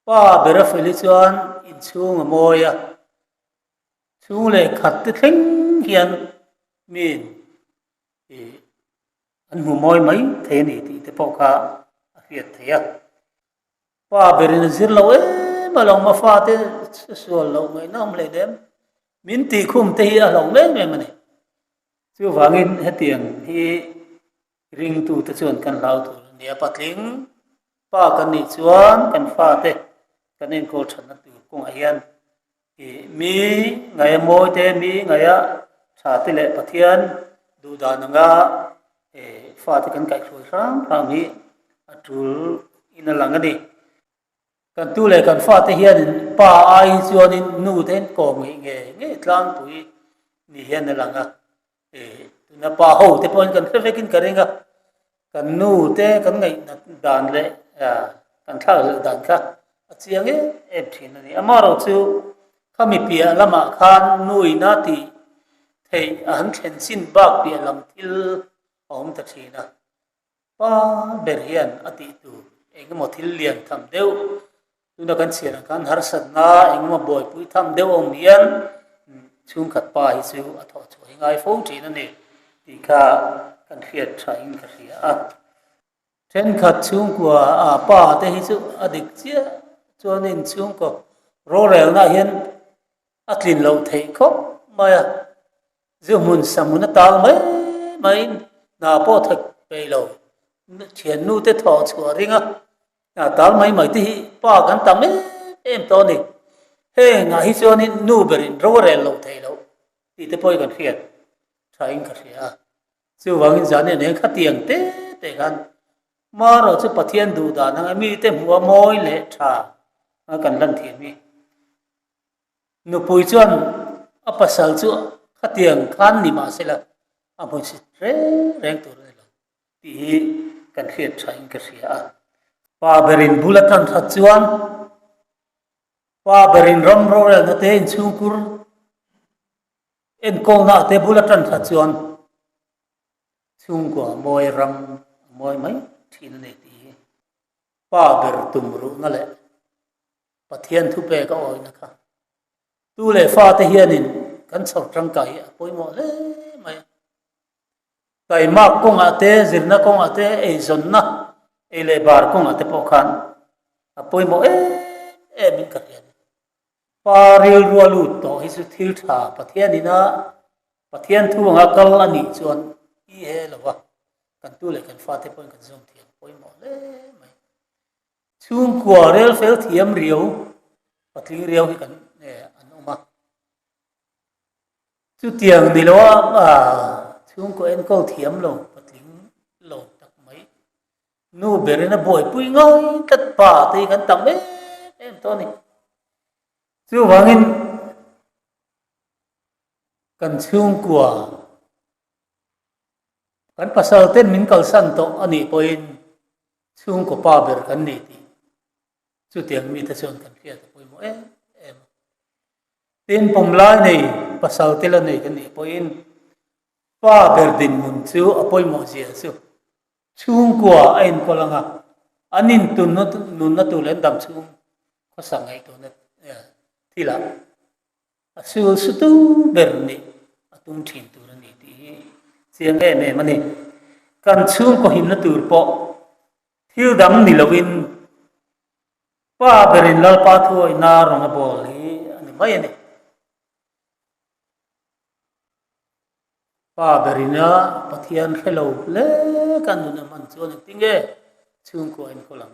pa bera feli chuan in chung moi a chung le khat te thleng hian min an mu moi mai the ni ti te pawh kha a hriat theia pa berin zir lo ma long ma fa te sual lo mai nam le dem min ti khum te hi a lo me me mani chu wangin hetiang hi ring tu te chuan kan lau tu nia patling pa kan ni chuan kan fa te kan en ko thana tu kong a hian mi ngai moi te mi ngai a tha te le pathian du da nanga fa te kan kai thloi ram ram hi atul ina langani kan tu le kan fa te hian pa ai chuan in nu ten ko nge tlang pui ni hian na langa na pa ho te pon kan fekin karenga kan nu te kan ngai dan le kan thla le dan kha achiang em thin ani amaro chu khami pia lama khan nui na ti thei an thlen sin bak pia lam thil om ta thina pa berian ati tu engmo thil lian tham deu tuna kan sian kan har sat na engmo boy pui tham deu om hian chung khat pa hi chu a tho chu ngai fo thin ani ti kha kan khiat thain ka ria then khat chung kwa pa te hi chu adik chia chuanin chung ko ro rel na hian atlin lo thei khop maya zu mun samun tal mai na po thak pe lo thian nu te tho chua ringa na tal mai ti pa kan tam em to ni he nga hi chuanin nu berin ro rel lo thei lo ti te poi kan khiat thain ka ria chu wangin zane ne khatiang te kan ma ro chu pathian du da na mi te muwa moi le tha kan lan thian mi nu pui chuan a pasal chu khatiang khan ni ma sela a moi si reng tu re lo ti kan khiat thain ka ria pa berin bulatan that chuan pa berin rom ro re na te in chungkur en ko na te bulatan that chuan chung ko moi ram moi mai thin ne ti pa ber tum ru na le pathian thu pe ka oi na kha tu le fa te hianin kan chau tang kai poi mo le mai kai ma kong ate zirna kong ate e zon na e le bar kong ate po khan poi mo min ka hian pa ril rualu to hi su thil tha pathian ina pathian thu nga kal ani chuan i he lawa kan tu le kan fa te poi kan zom thiam poi mo le mai chung kwa rel fel thiam riau patling riau hi kan an oma chu tiang ni lo chung ko en ko thiam lo patling lo tak mai nu berena boy pui ngai tat pa te kan tam em to ni chu wangin kan chung kwa kan pasal ten min kal san to ani poin chung ko pa ber kan ni ti chu tiang mi ta chon kan khia ta poi mo em tin pom la nei pasal tela nei kan ni poin pa ber din mun chu apoi mo zia chu chung kwa ain ko langa anin tun no nun na tu len dam chung ko sangai to na thila asul su tu ber ni atum thin tu ni ti chiang me mani kan chung ko him na tur po thil dam ni lovin pa berin lal pa thoi na rong a bol hi ani mai ani pa berina pathian hello le kan nu na man chuan tinge chung ko en kolam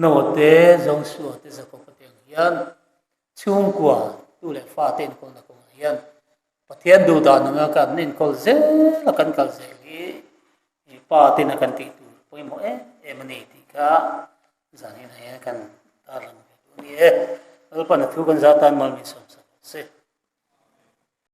no te zong su te zakop pateng hian chung kwa tu le fa ten ko na ko hian pathian du da na kan nin kol ze la kan kal ze hi pa tin kan ti tu poi mo mani ti ka zani na kan talang ni alpa na thu kan zatan mal mi som se